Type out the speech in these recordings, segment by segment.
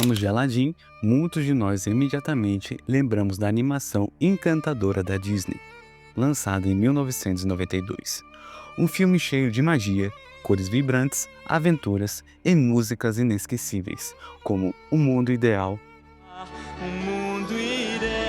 falamos de Aladdin, muitos de nós imediatamente lembramos da animação encantadora da Disney, lançada em 1992. Um filme cheio de magia, cores vibrantes, aventuras e músicas inesquecíveis, como O Mundo Ideal. Um mundo ideal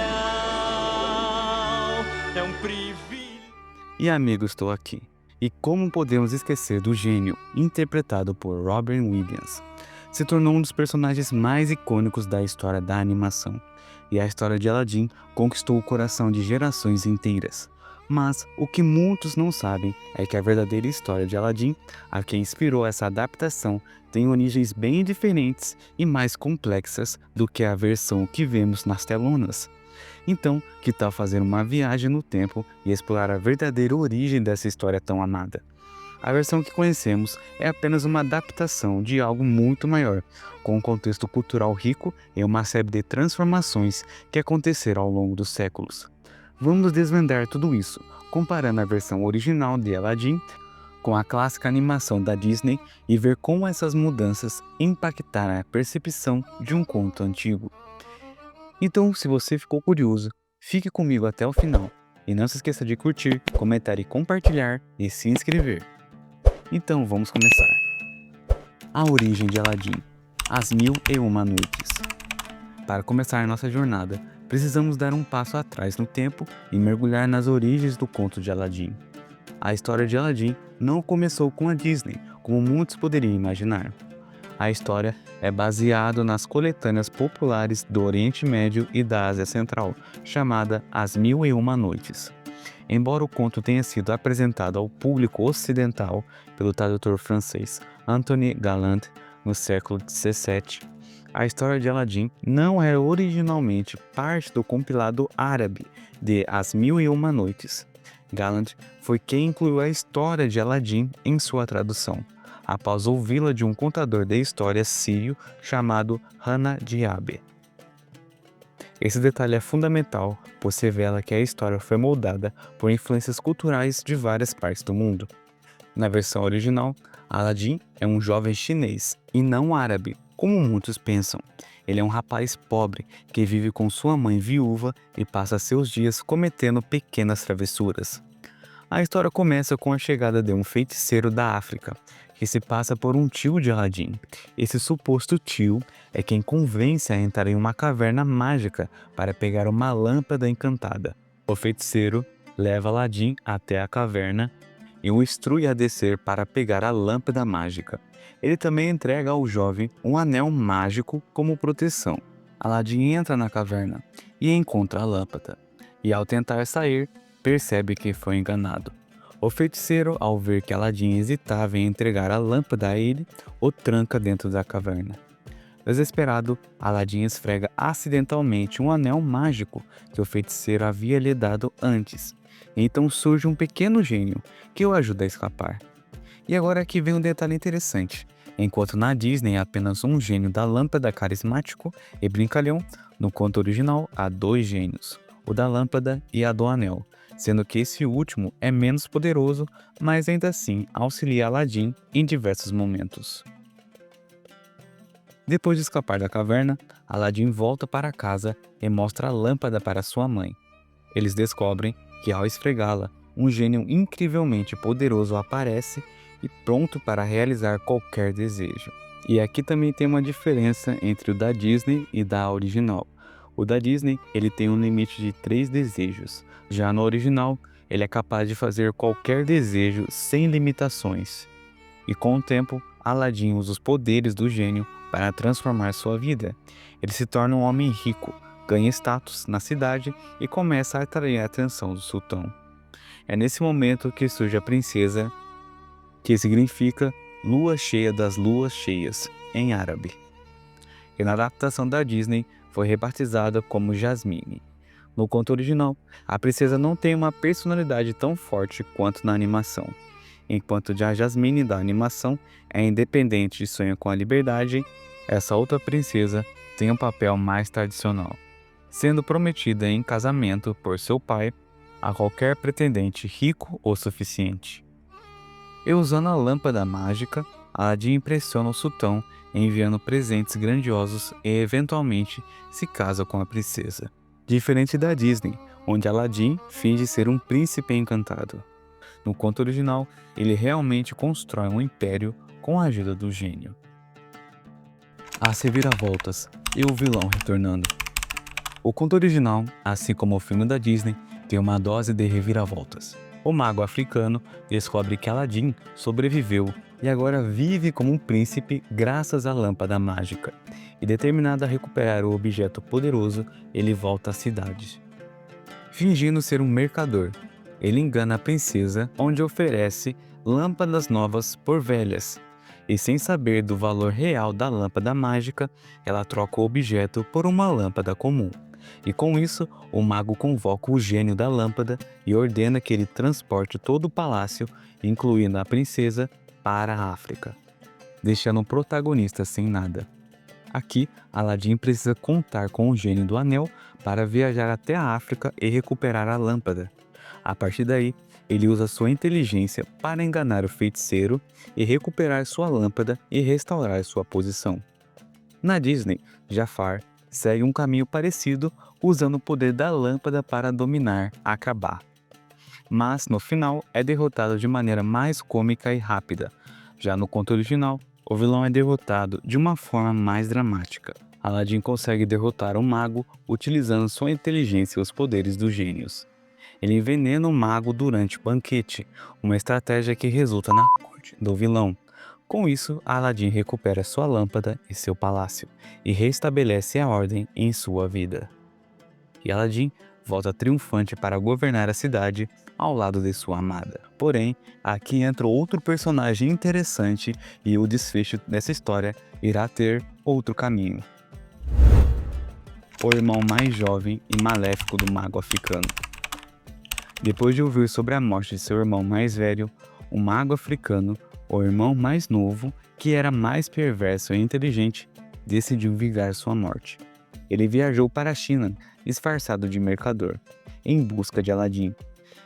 é um privilégio. E Amigo, Estou Aqui. E como podemos esquecer do gênio, interpretado por Robin Williams? Se tornou um dos personagens mais icônicos da história da animação. E a história de Aladdin conquistou o coração de gerações inteiras. Mas o que muitos não sabem é que a verdadeira história de Aladdin, a que inspirou essa adaptação, tem origens bem diferentes e mais complexas do que a versão que vemos nas telonas. Então, que tal fazer uma viagem no tempo e explorar a verdadeira origem dessa história tão amada? A versão que conhecemos é apenas uma adaptação de algo muito maior, com um contexto cultural rico e uma série de transformações que aconteceram ao longo dos séculos. Vamos desvendar tudo isso, comparando a versão original de Aladdin com a clássica animação da Disney e ver como essas mudanças impactaram a percepção de um conto antigo. Então, se você ficou curioso, fique comigo até o final e não se esqueça de curtir, comentar e compartilhar e se inscrever. Então, vamos começar. A origem de Aladdin, As Mil e Uma Noites. Para começar nossa jornada, precisamos dar um passo atrás no tempo e mergulhar nas origens do conto de Aladdin. A história de Aladdin não começou com a Disney, como muitos poderiam imaginar. A história é baseada nas coletâneas populares do Oriente Médio e da Ásia Central, chamada As Mil e Uma Noites. Embora o conto tenha sido apresentado ao público ocidental pelo tradutor francês Anthony Galland no século XVII, a história de Aladdin não era originalmente parte do compilado árabe de As Mil e Uma Noites. Galland foi quem incluiu a história de Aladdin em sua tradução, após ouvi-la de um contador de histórias sírio chamado Hana Diabe. Esse detalhe é fundamental, pois revela que a história foi moldada por influências culturais de várias partes do mundo. Na versão original, Aladdin é um jovem chinês e não árabe, como muitos pensam. Ele é um rapaz pobre que vive com sua mãe viúva e passa seus dias cometendo pequenas travessuras. A história começa com a chegada de um feiticeiro da África, que se passa por um tio de Aladdin. Esse suposto tio é quem convence a entrar em uma caverna mágica para pegar uma lâmpada encantada. O feiticeiro leva Aladdin até a caverna e o instrui a descer para pegar a lâmpada mágica. Ele também entrega ao jovem um anel mágico como proteção. Aladdin entra na caverna e encontra a lâmpada, e ao tentar sair, percebe que foi enganado. O feiticeiro, ao ver que Aladdin hesitava em entregar a lâmpada a ele, o tranca dentro da caverna. Desesperado, Aladdin esfrega acidentalmente um anel mágico que o feiticeiro havia lhe dado antes. Então surge um pequeno gênio que o ajuda a escapar. E agora aqui vem um detalhe interessante. Enquanto na Disney é apenas um gênio da lâmpada carismático e brincalhão, no conto original há dois gênios, o da lâmpada e a do anel, sendo que esse último é menos poderoso, mas ainda assim auxilia Aladdin em diversos momentos. Depois de escapar da caverna, Aladdin volta para casa e mostra a lâmpada para sua mãe. Eles descobrem que ao esfregá-la, um gênio incrivelmente poderoso aparece e pronto para realizar qualquer desejo. E aqui também tem uma diferença entre o da Disney e da original. O da Disney, ele tem um limite de 3 desejos. Já no original, ele é capaz de fazer qualquer desejo sem limitações. E com o tempo, Aladdin usa os poderes do gênio para transformar sua vida. Ele se torna um homem rico, ganha status na cidade e começa a atrair a atenção do sultão. É nesse momento que surge a princesa, que significa Lua Cheia das Luas Cheias, em árabe. E na adaptação da Disney, foi rebatizada como Jasmine. No conto original, a princesa não tem uma personalidade tão forte quanto na animação. Enquanto a Jasmine da animação é independente e sonha com a liberdade, essa outra princesa tem um papel mais tradicional, sendo prometida em casamento por seu pai a qualquer pretendente rico o suficiente. E usando a lâmpada mágica, Aladdin impressiona o sultão enviando presentes grandiosos e eventualmente se casa com a princesa. Diferente da Disney, onde Aladdin finge ser um príncipe encantado. No conto original, ele realmente constrói um império com a ajuda do gênio. As reviravoltas e o vilão retornando. O conto original, assim como o filme da Disney, tem uma dose de reviravoltas. O mago africano descobre que Aladdin sobreviveu e agora vive como um príncipe graças à lâmpada mágica. E determinado a recuperar o objeto poderoso, ele volta à cidade. Fingindo ser um mercador, ele engana a princesa, onde oferece lâmpadas novas por velhas. E sem saber do valor real da lâmpada mágica, ela troca o objeto por uma lâmpada comum. E com isso, o mago convoca o gênio da lâmpada e ordena que ele transporte todo o palácio, incluindo a princesa, para a África, deixando o protagonista sem nada. Aqui, Aladdin precisa contar com o gênio do anel para viajar até a África e recuperar a lâmpada. A partir daí, ele usa sua inteligência para enganar o feiticeiro e recuperar sua lâmpada e restaurar sua posição. Na Disney, Jafar segue um caminho parecido, usando o poder da lâmpada para dominar Aqaba. Mas, no final, é derrotado de maneira mais cômica e rápida. Já no conto original, o vilão é derrotado de uma forma mais dramática. Aladdin consegue derrotar o mago utilizando sua inteligência e os poderes dos gênios. Ele envenena o mago durante o banquete, uma estratégia que resulta na morte do vilão. Com isso, Aladdin recupera sua lâmpada e seu palácio, e restabelece a ordem em sua vida. E Aladdin volta triunfante para governar a cidade ao lado de sua amada. Porém, aqui entra outro personagem interessante e o desfecho dessa história irá ter outro caminho. O irmão mais jovem e maléfico do mago africano. Depois de ouvir sobre a morte de seu irmão mais velho, o mago africano, o irmão mais novo, que era mais perverso e inteligente, decidiu vingar sua morte. Ele viajou para a China, disfarçado de mercador, em busca de Aladdin,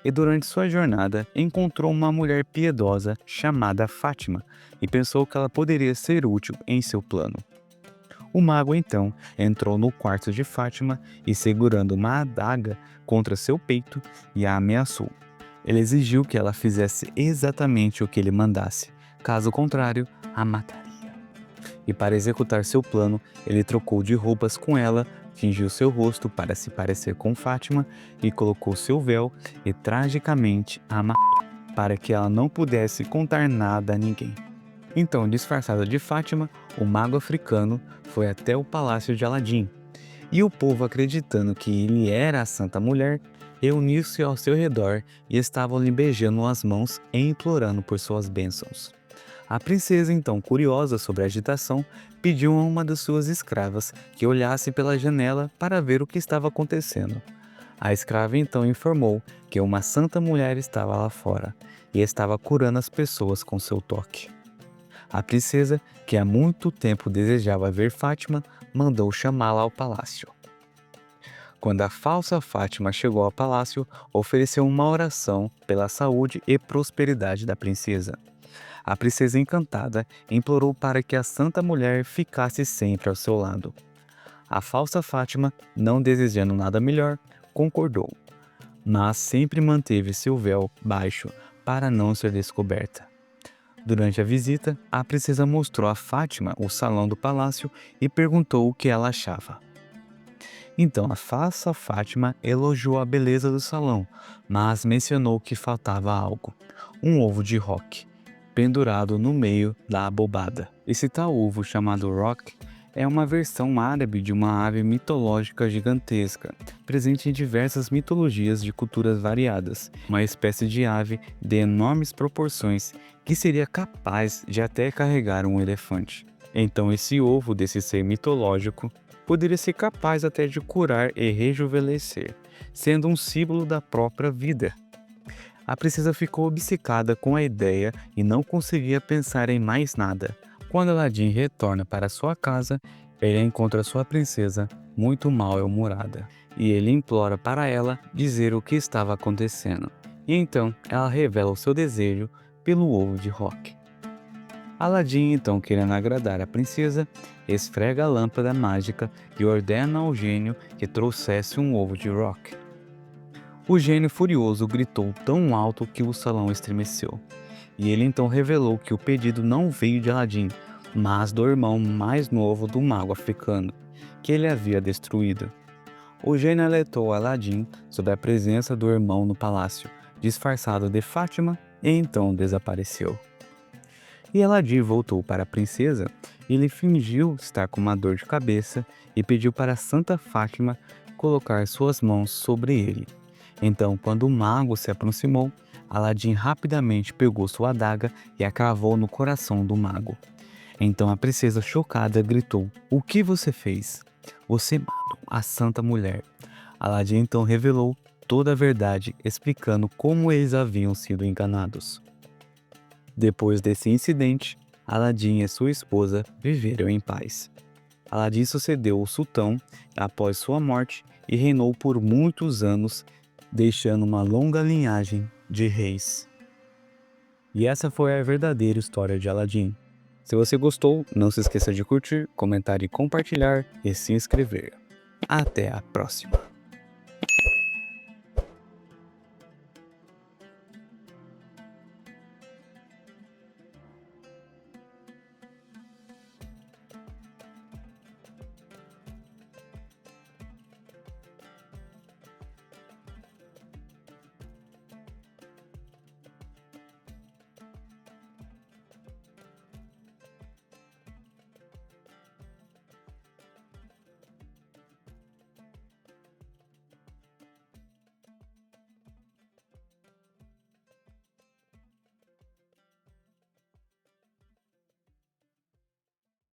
e durante sua jornada encontrou uma mulher piedosa chamada Fátima e pensou que ela poderia ser útil em seu plano. O mago então entrou no quarto de Fátima e, segurando uma adaga contra seu peito, e a ameaçou. Ele exigiu que ela fizesse exatamente o que ele mandasse, caso contrário, a mataria. E para executar seu plano, ele trocou de roupas com ela, fingiu seu rosto para se parecer com Fátima e colocou seu véu e tragicamente a matou, para que ela não pudesse contar nada a ninguém. Então, disfarçado de Fátima, o mago africano foi até o palácio de Aladdin, e o povo, acreditando que ele era a Santa Mulher, reuniu-se ao seu redor e estavam lhe beijando as mãos e implorando por suas bênçãos. A princesa, então curiosa sobre a agitação, pediu a uma das suas escravas que olhasse pela janela para ver o que estava acontecendo. A escrava então informou que uma santa mulher estava lá fora e estava curando as pessoas com seu toque. A princesa, que há muito tempo desejava ver Fátima, mandou chamá-la ao palácio. Quando a falsa Fátima chegou ao palácio, ofereceu uma oração pela saúde e prosperidade da princesa. A princesa, encantada, implorou para que a santa mulher ficasse sempre ao seu lado. A falsa Fátima, não desejando nada melhor, concordou, mas sempre manteve seu véu baixo para não ser descoberta. Durante a visita, a princesa mostrou a Fátima o salão do palácio e perguntou o que ela achava. Então a falsa Fátima elogiou a beleza do salão, mas mencionou que faltava algo: um ovo de roque, pendurado no meio da abobada. Esse tal ovo, chamado roque, é uma versão árabe de uma ave mitológica gigantesca, presente em diversas mitologias de culturas variadas, uma espécie de ave de enormes proporções que seria capaz de até carregar um elefante. Então esse ovo desse ser mitológico poderia ser capaz até de curar e rejuvenescer, sendo um símbolo da própria vida. A princesa ficou obcecada com a ideia e não conseguia pensar em mais nada. Quando Aladdin retorna para sua casa, ele encontra sua princesa muito mal-humorada e ele implora para ela dizer o que estava acontecendo. E então ela revela o seu desejo pelo ovo de roque. Aladim, então querendo agradar a princesa, esfrega a lâmpada mágica e ordena ao gênio que trouxesse um ovo de rock. O gênio furioso gritou tão alto que o salão estremeceu, e ele então revelou que o pedido não veio de Aladim, mas do irmão mais novo do mago africano, que ele havia destruído. O gênio alertou Aladim sobre a presença do irmão no palácio, disfarçado de Fátima, e então desapareceu. E Aladim voltou para a princesa e lhe fingiu estar com uma dor de cabeça e pediu para Santa Fátima colocar suas mãos sobre ele. Então, quando o mago se aproximou, Aladim rapidamente pegou sua adaga e a cravou no coração do mago. Então a princesa, chocada, gritou: "O que você fez? Você matou a santa mulher." Aladim então revelou toda a verdade, explicando como eles haviam sido enganados. Depois desse incidente, Aladim e sua esposa viveram em paz. Aladim sucedeu o sultão após sua morte e reinou por muitos anos, deixando uma longa linhagem de reis. E essa foi a verdadeira história de Aladim. Se você gostou, não se esqueça de curtir, comentar e compartilhar e se inscrever. Até a próxima!